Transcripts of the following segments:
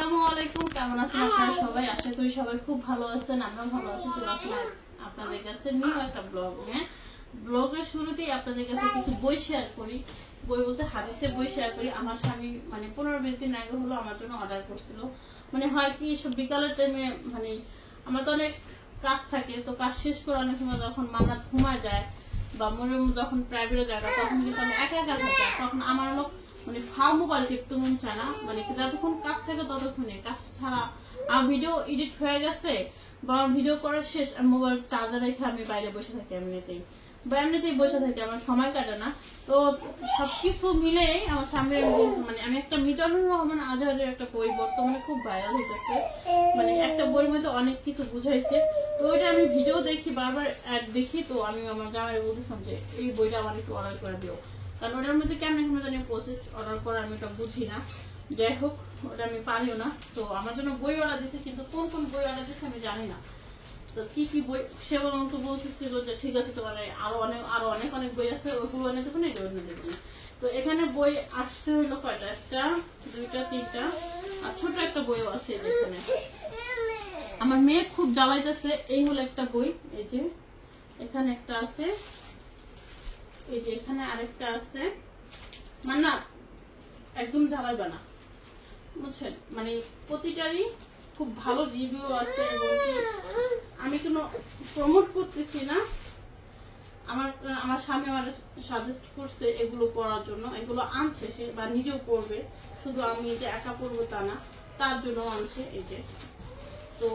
আসসালামু আলাইকুম, কেমন আছেন আপনারা সবাই? আশা করি সবাই খুব ভালো আছেন। আমরা ভালো আছি। চলে আসলাম আপনাদের কাছে নিউ একটা ব্লগ। ব্লগের শুরুতেই আপনাদের কাছে কিছু বই শেয়ার করি। বই বলতে হাদিসের বই শেয়ার করি। আমার স্বামী 15-20 দিন আগে হলো আমার জন্য অর্ডার করছিল। হয় কি সব বিকালের টাইমে আমার তো অনেক কাজ থাকে, তো কাজ শেষ করে অনেক সময় যখন মান্নাত ঘুমায় যায় বা মনের যখন প্রাইভেটে যায় তখন কিন্তু আমি একা একা থাকি। তখন আমার হলো ফাও মোবাইল টিপতে মন চায় না, যতক্ষণ কাজ থাকে ততক্ষণে। কাজ ছাড়া আমার ভিডিও এডিট হয়ে গেছে বা ভিডিও করার শেষ, মোবাইল চার্জার রেখে আমি বাইরে বসে থাকি এমনিতেই বসে থাকি, আমার সময় কাটে না। তো সবকিছু মিলে আমার সামনে আমি একটা মিজানুর রহমান আজহারের একটা বই বর্তমানে খুব ভাইরাল হইতেছে। একটা বইয়ের মধ্যে অনেক কিছু বুঝাইছে। তো ওইটা আমি ভিডিও দেখি, বারবার অ্যাড দেখি। তো আমি আমার জামাই বলতেছিলাম যে এই বইটা আমার একটু অর্ডার করে দিও, কারণ ওটার মধ্যে কেমন জানি প্রসেস অর্ডার করা আমি ওটা বুঝি না। যাই হোক, ওটা আমি পারিও না। তো আমার জন্য বই অর্ডার দিচ্ছে, কিন্তু কোন কোন বই অর্ডার দিচ্ছে আমি জানি না। তো কি কি বই সে আমাকে বলতেছিল যে ঠিক আছে, তোমার আরো অনেক বই আছে, ওইগুলো এনে দেবো না, এটা এনে দেবো না। তো এখানে বই আসতে হইলো কয়টা, 1, 2, 3 আর ছোট একটা বইও আছে এখানে। আমার মেয়ে খুব জ্বালাইতেছে। এই হলো একটা বই, এই যে এখানে একটা আছে, এই যে এখানে আরেকটা আছে। না একদম জ্বালাইবে না, বুঝছেন? প্রতিটারই খুব ভালো রিভিউ আছে, এবং আমি কোনো প্রমোট করতেছি না। আমার স্বামী আমার সাজেস্ট করছে এগুলো পড়ার জন্য, এগুলো আনছে সে বা নিজেও পড়বে, শুধু আমি যে একা পড়বো তা না, তার জন্য আনছে। এই যে তো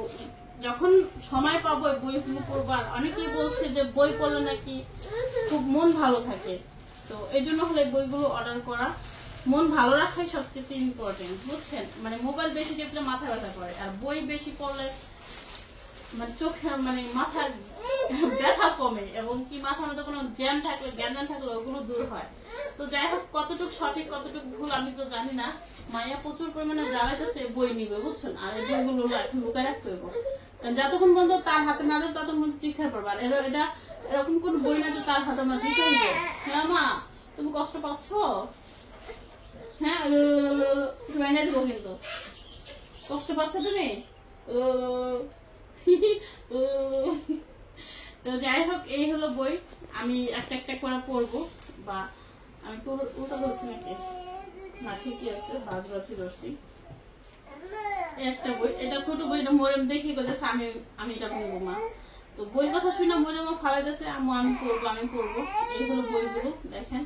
যখন সময় পাবো বইগুলো পড়বার, অনেকেই বলছে যে বই পড়লে নাকি খুব মন ভালো থাকে। তো এই জন্য হলে বইগুলো অর্ডার করা। মন ভালো রাখাই সবচেয়ে ইম্পর্টেন্ট, বুঝছেন? মোবাইল বেশি টিপলে মাথা ব্যথা করে, আর বই বেশি পড়লে চোখে মাথার ব্যথা কমে, এবং কি মাথার মধ্যে কোনো জ্যাম থাকলে জ্ঞান থাকলে ওগুলো দূর হয়। তো যাই হোক, কতটুকু সঠিক কতটুকু ভুল আমি তো জানি না। মায়া প্রচুর পরিমাণে জ্বালাইতেছে, বই নিবে, বুঝছেন? আর এই বইগুলো এখন লুকায় রাখতে হইব, কারণ যতক্ষণ পর্যন্ত তার হাতে না দেবে ততক্ষণ পর্যন্ত চিৎকার করবে। আর এটা এরকম কোন বই না যে তার হাতে আমরা দিতে হইব। হ্যাঁ মা, তুমি কষ্ট পাচ্ছ? হ্যাঁ এনে দেবো, কিন্তু কষ্ট পাচ্ছ তুমি? তো যাই হোক, এই হলো বই। আমি একটা একটা করে পড়বো, বা আমি ওটা বলছি নাকি না, ঠিকই আছে, বাজবাজি করছি। একটা বই, এটা ছোট বই, এটা মরিয়ম দেখি করতেছে আমি এটা পড়বো মা। তো বই কথা শুনে মরিয়ম ফালাইতেছে, আমি পড়বো। এই হলো বইগুলো, দেখেন।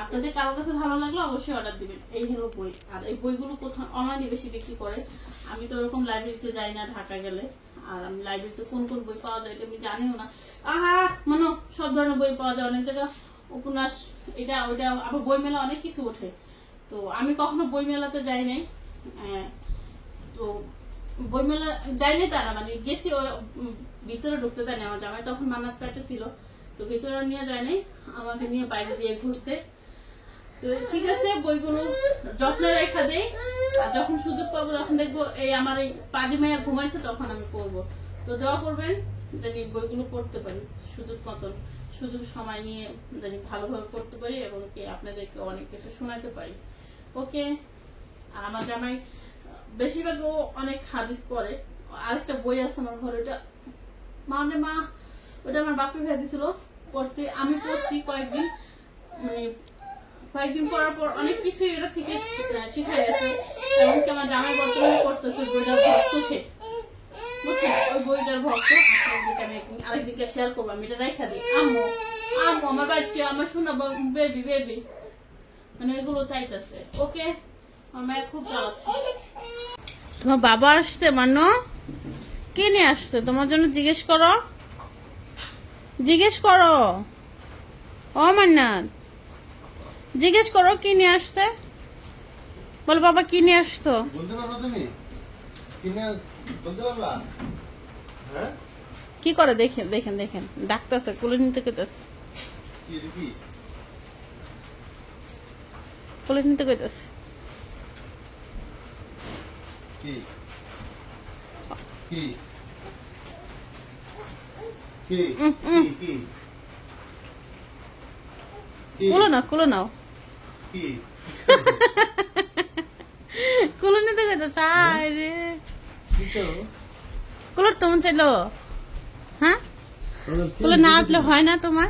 আপনাদের কারো কাছে ভালো লাগলে অবশ্যই অর্ডার দিবেন। এই হলো বই। আর এই বইগুলো কোথাও অনলাইনে বেশি বিক্রি করে। আমি তো ওরকম লাইব্রেরিতে যাই না ঢাকা গেলে, আর আমি লাইব্রেরিতে কোন কোন বই পাওয়া যায় আমি জানিও না। সব ধরনের বই পাওয়া যায়, অনেক জায়গা উপন্যাস, এটা ওইটা, আবার বই মেলা অনেক কিছু ওঠে। তো আমি কখনো বই মেলাতে যাই নাই। তো বই মেলা যাইনি তারা, গেছি, ভিতরে ঢুকতে দেয় না। আমার জামাই তখন মান্নাত পেটে ছিল, তো ভিতরে নিয়ে যায় নাই, আমাকে নিয়ে বাইরে দিয়ে ঘুরছে। তো ঠিক আছে, বইগুলো যত্নে রেখা দেই, আর যখন সুযোগ পাবো তখন দেখবো এই আমার এই পাজি মেয়া ঘুমাইছে, তখন আমি পড়বো। তো দোয়া করবেন জানি বইগুলো পড়তে পারি সুযোগ সময় নিয়ে, জানি ভালোভাবে পড়তে পারি, এবং কি আপনাদেরকে অনেক কিছু শোনাতে পারি। ওকে। আর আমার জামাই বেশিরভাগ ও অনেক হাদিস পড়ে। আরেকটা বই আছে আমার ঘরে, ওটা মা ওটা আমার বাপের ভাই দিছিল পড়তে, আমি পড়ছি কয়েকদিন পড়ার পর অনেক কিছু এটা থেকে শিখা গেছে। এমনকি আমার জামাই বর্তমানে করতেছে, বইটার ভক্ত সে, বুঝছেন? ওই বইটার ভক্ত। আমি আরেকদিনকে শেয়ার করবো, আমি এটা রেখা দিই। আম্মু আমার বাচ্চা, আমার শোনা বেবি এগুলো চাইতেছে। ওকে, আমার মায়ের খুব চালাচ্ছে। তোমার বাবা আসছে, কে নিয়ে আসছে তোমার জন্য? জিজ্ঞেস করো ও মান্নাত, জিজ্ঞেস করো কি নিয়ে আসছে। বল বাবা কি নিয়ে আসছো? কি করে দেখেন ডাক্তারছে, কোলে নিতে কইতাছে, কোলে নিতে কইতাছে। কুলো নাও কুলো নিতে গেছে চাই রে কুলোর তোমার চাইলো হ্যাঁ কুলো না উঠলে হয় না তোমার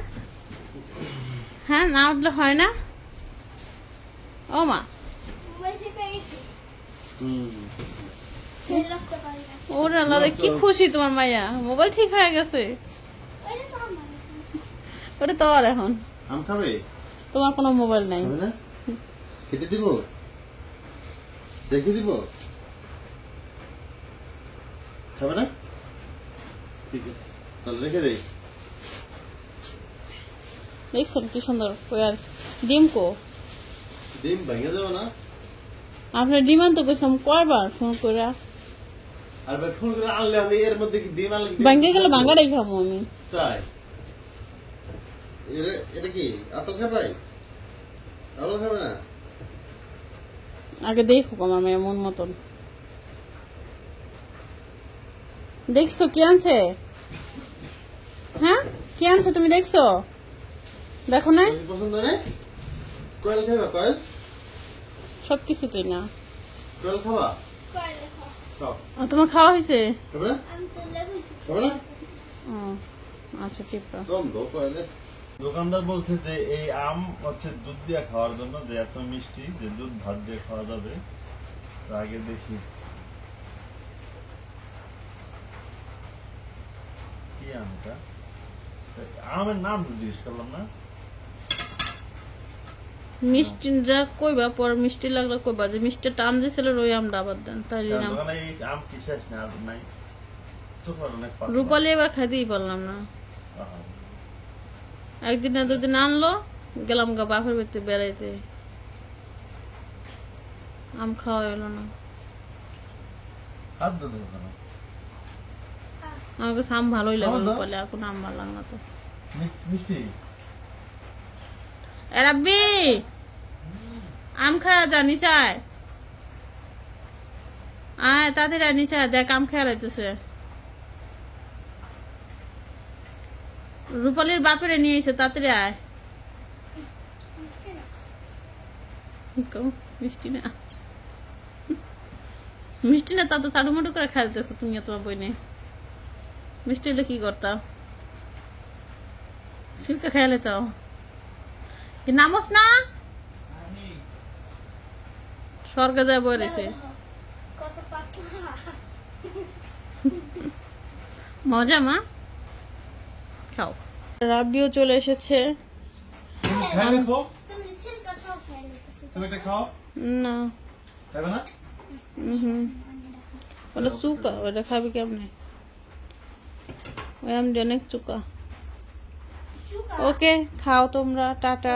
হ্যাঁ না উঠলে হয় না ও মা ওরে আল্লাহ রে, কি খুশি তোমার মাইয়া মোবাইল ঠিক হয়ে গেছে ওটা তো আর এখন আম খাবে তোমার কোনো মোবাইল নাই খাবে না কেটে দিব রেখে দিব খাবে না ঠিক আছে তাহলে রেখে দেই দেখছেন কি সুন্দর কই আর ডিম কো ডিম ভেঙে যাবে না আপনার ডিম আনতে গেছিলাম কয়বার ফোন করে আর ভাই ফুল করে আনলে আমি এর মধ্যে কি ডিম আনলে ভাঙ্গে গেলে ভাঙ্গাটাই খাবো আমি তাই এটা কি আপেল খাবে আপেল খাবে না আগে দেখো আমার মেয়ে মন মতন দেখছো কি আনছে হ্যাঁ কি আনছে তুমি দেখছো দেখো না পছন্দ নেই কয়েল খাবে কয়েল সবকিছুতেই না কয়েল খাবা খাও তোমার খাওয়া হয়েছে খাবে না খাবে না আচ্ছা ঠিক আছে কম দো কয়েলে দোকানদার বলছে যে এই আম হচ্ছে দুধ দিয়ে খাওয়ার জন্য যে এত মিষ্টি যে দুধ ভাত দিয়ে খাওয়া যাবে তো আগে দেখি কি আমটা আমের নাম তো জিজ্ঞেস করলাম না মিষ্টি যা কইবা পর মিষ্টি লাগলে কইবা যে মিষ্টি টান দিয়েছিল ওই আমটা আবার দেন তাই নাম দোকানে এই আম কি শেষ না আর নাই চোখার অনেক পাতলা। রূপালি এবার খাইতেই পারলাম না আহা। একদিন না দুদিন আনলো গেলাম গা বাপের বাড়িতে বেড়াইতে আম খাওয়া এলো না হাত ধরে দোকানে আমার কাছে আম ভালোই লাগলো খাওয়া দাও। রূপালি আর কোনো আম ভালো লাগে না তো মিষ্টি এ রাব্বি আম খাওয়া যা নিচায় আয় তাদের নিচায় দেখ আম খেয়া রাইতেছে রূপালির বাপেরে নিয়ে এসে তাড়াতাড়ি আয় মিষ্টি না মিষ্টি না তা তো চাটু মুটু করে খাইতেছো তুমি তোমার বই নিয়ে মিষ্টি হলে কি করতাম সিল্কা খেয়ালে তো কি নামস না স্বর্গে যায় বই রয়েছে মজা মা খাও রাব্বিও চলে এসেছে খাই দেখো তুমি এটা খাও না খাবে না ওটা চুকা ওটা খাবি কেমনে ওই আমটা অনেক চুকা ওকে খাও তোমরা টাটা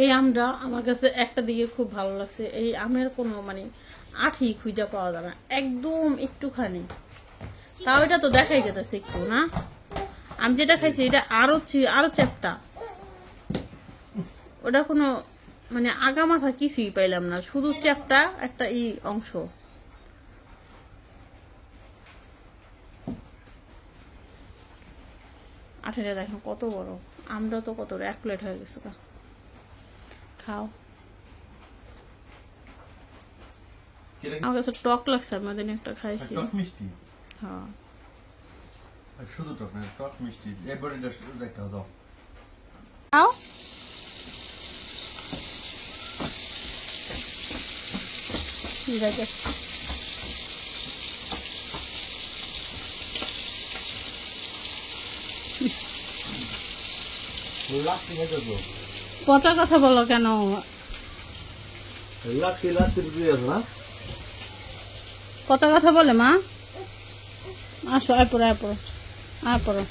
এই আমটা আমার কাছে একটা দিকে খুব ভালো লাগছে এই আমের কোনো মানে আঠি খুঁজা পাওয়া যায় না একদম একটুখানি তাও এটা তো দেখাই যেতেছে একটু না আমি যেটা খাইছি এটা আরো চ্যাপটা ওটা কোনো মানে আগা মাথা কিছুই পাইলাম না শুধু চ্যাপটা একটা এই অংশ আঠেটা দেখেন কত বড় আমটা তো কত বড় 1 প্লেট হয়ে গেছে খাও আমার কাছে টক লাগছে আমি ওদিন একটা খাইছি টক মিষ্টি হ্যাঁ শুধু টক না টক মিষ্টি এই বড়িটা শুধু দেখা দাও খাও লাচ্ছি খেতে তো পচা কথা বলো কেন লাচ্ছি দিয়ে আছে না পচা কথা বলে মা আসো আয় পড়ো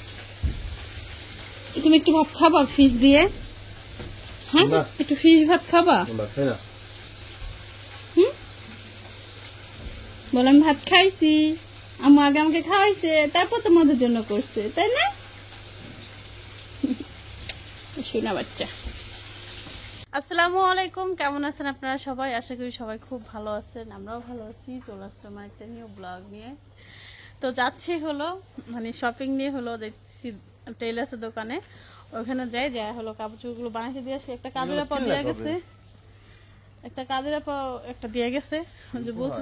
তুমি একটু ভাত খাবা ফিশ দিয়ে হ্যাঁ না। একটু ফিশ ভাত খাবা খাই না বলে আমি ভাত খাইছি আম্মু আগে আমাকে খাওয়াইছে তারপর তোমাদের জন্য করছে তাই না শোনা বাচ্চা আসসালামু আলাইকুম কেমন আছেন আপনারা সবাই আশা করি সবাই খুব ভালো আছেন আমরাও ভালো আছি চলে আসলাম একটা নিউ ব্লগ নিয়ে তো যাচ্ছি হলো মানে শপিং নিয়ে হলো দেখছি টেইলার্সের দোকানে ওখানে যাই হলো কাপড় চোপড়গুলো বানাইতে দিয়ে আসি একটা কাজের পর দিয়ে গেছে একটা কাজের আপা একটা দিয়ে গেছে, যে বলছে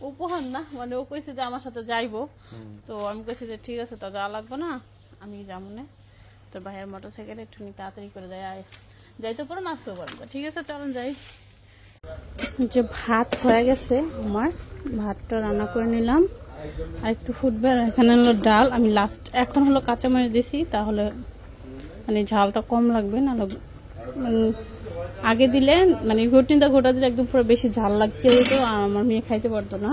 উপহার না, মানে ও কইছে যে আমার সাথে যাইবো। তো আমি কইছি যে ঠিক আছে, তা যাওয়া লাগবে না, আমি যাবো না। তো ভাইয়ের মোটরসাইকেলে একটু তাড়াতাড়ি করে যাইতে পারো, আসতেও পারবো। ঠিক আছে, চলেন যাই। যে ভাত হয়ে গেছে আমার, ভাতটা রান্না করে নিলাম, আর একটু ফুটবে। আর এখানে হলো ডাল, আমি লাস্ট এখন হলো কাঁচামরিচ দিছি, তাহলে মানে ঝালটা কম লাগবে, না আগে দিলে মানে ঘটিনটা ঘোটা দিলে একদম পুরো বেশি ঝাল লাগতে যেত, আর আমার মেয়ে খাইতে পারতো না।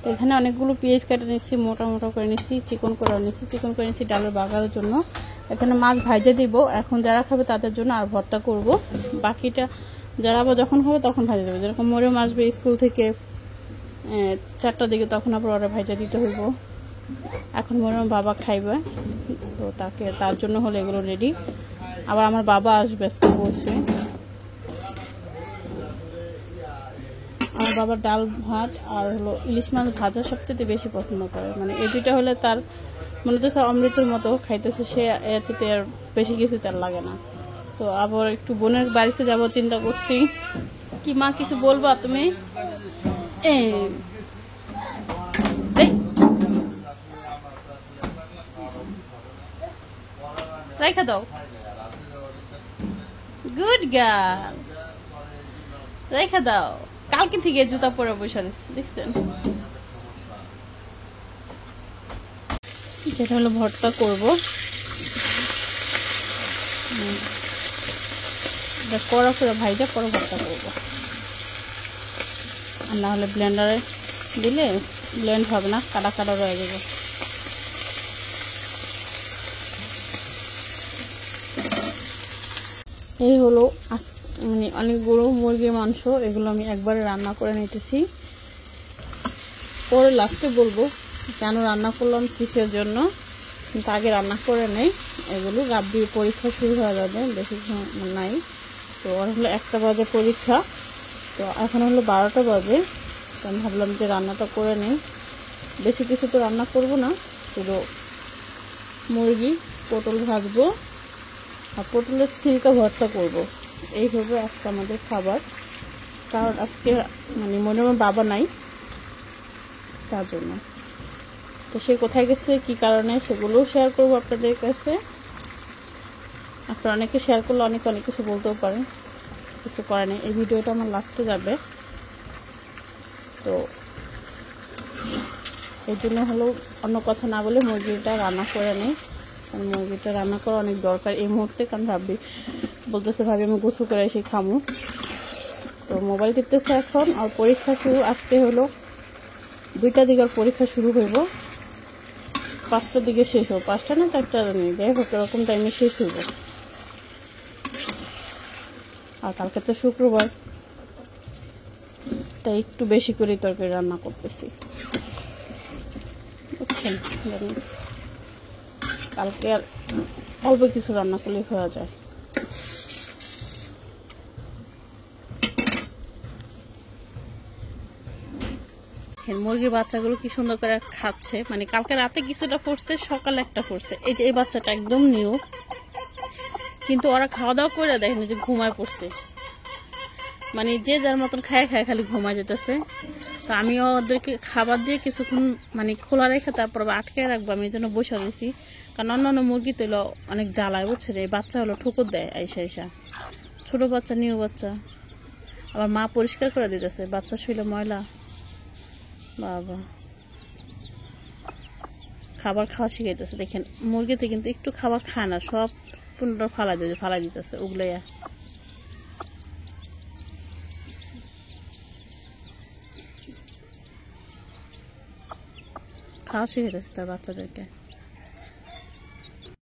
তো এখানে অনেকগুলো পেঁয়াজ কেটে নিচ্ছি, মোটা মোটা করে নিচ্ছি, চিকন করে নিচ্ছি ডালের বাগারের জন্য। এখানে মাছ ভাজে দিব এখন, যারা খাবে তাদের জন্য, আর ভর্তা করব। বাকিটা যারা আবার যখন খাবে তখন ভাজা দেবো। যেরকম মরিয়ম আসবে স্কুল থেকে 4টার দিকে, তখন আবার ওরা ভাজা দিতে হইব। এখন মরিয়ম বাবা খাইবে, তো তার জন্য হলো এগুলো রেডি। আবার আমার বাবা আসবে আজকে বলছে। আমার বাবা ডাল ভাত আর হলো ইলিশ মাছ ভাজা সবচেয়ে বেশি পছন্দ করে, মানে এই দুইটা হলে তার মনে হচ্ছে অমৃতের মতো খাইতেছে সে, এতে আর বেশি কিছু তার লাগে না। তো আবার একটু বোনের বাড়িতে যাব চিন্তা করছি। কি মা কিছু বলবা তুমি? রেখা দাও, গুড গার্ল, রেখা দাও। কালকে থেকে জুতা পরে বসে দেখছেন। যেটা হলো ভর্তা করবো, কড়া করে ভাইটা পরে ভর্তা করবো। আর না হলে ব্লেন্ডারে দিলে ব্লেন্ড হবে না, কাটা কাটা রয়ে যাবে। এই হলো মানে অনেকগুলো মুরগির মাংস, এগুলো আমি একবারে রান্না করে নিতেছি। পরে লাস্টে বলবো কেন রান্না করলাম, কিসের জন্য, কিন্তু আগে রান্না করে নেই। এগুলো রাব্বির পরীক্ষা শুরু হয়ে যাবে, বেশি নাই। তো ওর হলো 1টা বাজে পরীক্ষা, তো এখন হলো 12টা বাজে। তো আমি ভাবলাম যে রান্নাটা করে নেই, বেশি কিছু তো রান্না করব না, শুধু মুরগি পটল ভাজবো আর পটলের ছিলকা ভর্তা করব। এই হবে আজকে আমাদের খাবার। কারণ আজকে মানে মনে হয় বাবা নাই, তার জন্য। তো সে কোথায় গেছে, কি কারণে, সেগুলো শেয়ার করবো আপনাদের কাছে। আপনারা অনেকে শেয়ার করলে অনেক কিছু বলতেও পারেন, কিছু করে নেই। এই ভিডিওটা আমার লাস্টে যাবে, তো এই জন্য হলো অন্য কথা না বলে মুরগিটা রান্না করে নেই। কারণ মুরগিটা রান্না করা অনেক দরকার এই মুহূর্তে। কারণ ভাবি বলতেছে ভাবি আমি গোসল করে এসে খামু। তো মোবাইল টিপতেছে এখন। আর পরীক্ষা শুরু আজকে হলো 2টার দিকে পরীক্ষা শুরু হইব, 5টার দিকে শেষ হবো। 5টা না 4টা নেই, যাই হোক এরকম টাইমে শেষ হইব। আর কালকে তো শুক্রবার, তাই একটু বেশি করে তরকারি রান্না করতেছি, বুঝছেন। কালকে আর অল্প কিছু রান্না করলে হয়ে যায়। মুরগির বাচ্চাগুলো কি সুন্দর করে খাচ্ছে, মানে কালকে রাতে কিছুটা পড়ছে, সকালে একটা পড়ছে। এই যে এই বাচ্চাটা একদম নিউ, কিন্তু ওরা খাওয়া দাওয়া করে দেখেন যে ঘুমায় পড়ছে, মানে যে যার মতন খায় খালি ঘুমায় যেতেছে। তো আমি ওদেরকে খাবার দিয়ে কিছুক্ষণ মানে খোলা রেখে তারপর আটকে রাখবো, আমি এই জন্য বসে রয়েছি। কারণ অন্যান্য মুরগি তো হলো অনেক জ্বালায়, বুঝছে, এই বাচ্চা হলো ঠুকুর দেয় আইসা ছোট বাচ্চা, নিউ বাচ্চা। আবার মা পরিষ্কার করে দিতেছে, বাচ্চা শুইলে ময়লা। বাবা খাবার খাওয়া শিখাইতেছে। দেখেন মুরগিতে কিন্তু একটু খাবার খায় না, সব পুনরা ফালাই দিতেছে উগলাইয়া। খাওয়া শিখাইতেছে তার বাচ্চাদেরকে।